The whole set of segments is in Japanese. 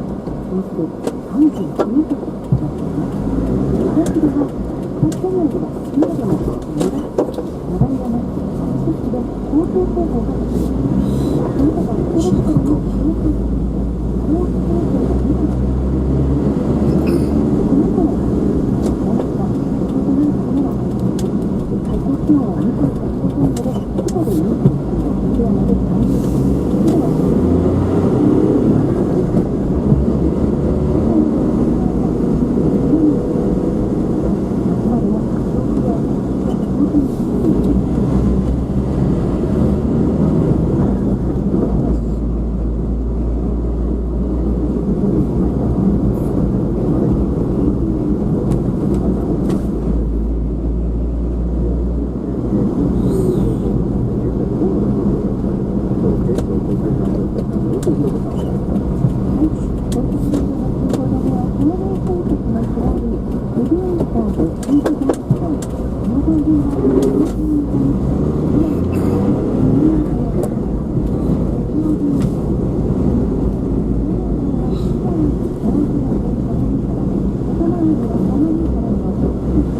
もうすぐ39メートルとなっています。東では高校内ではスピードの長い山、そして高等方法が出ています。その他が人の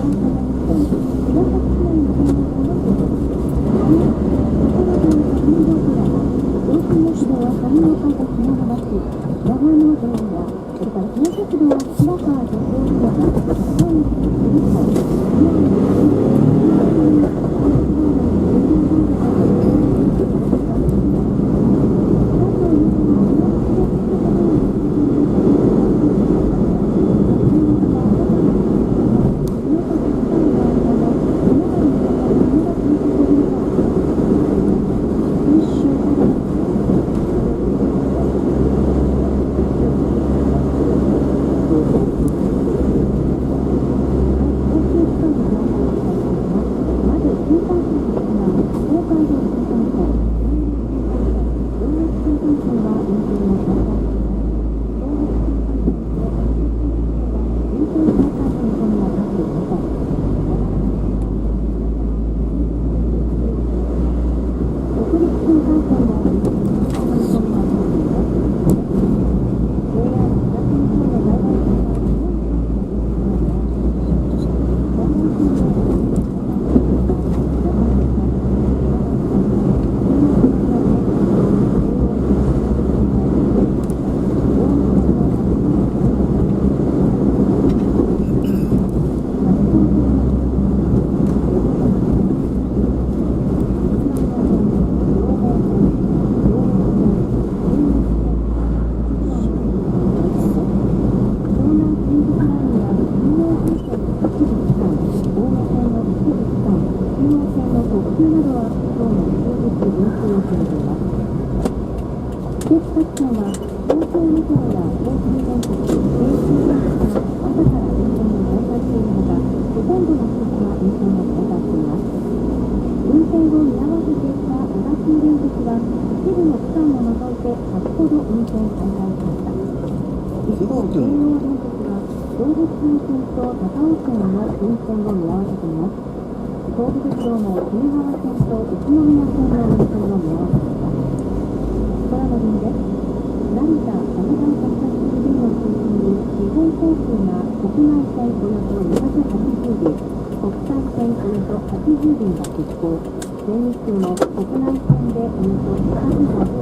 人の記憶、あれを使うというのが見ています。この子の大きな特徴となるものは最高気温は28度前後で、外で29度、部屋まで30度、湿度は全日空の国内線でおよそ100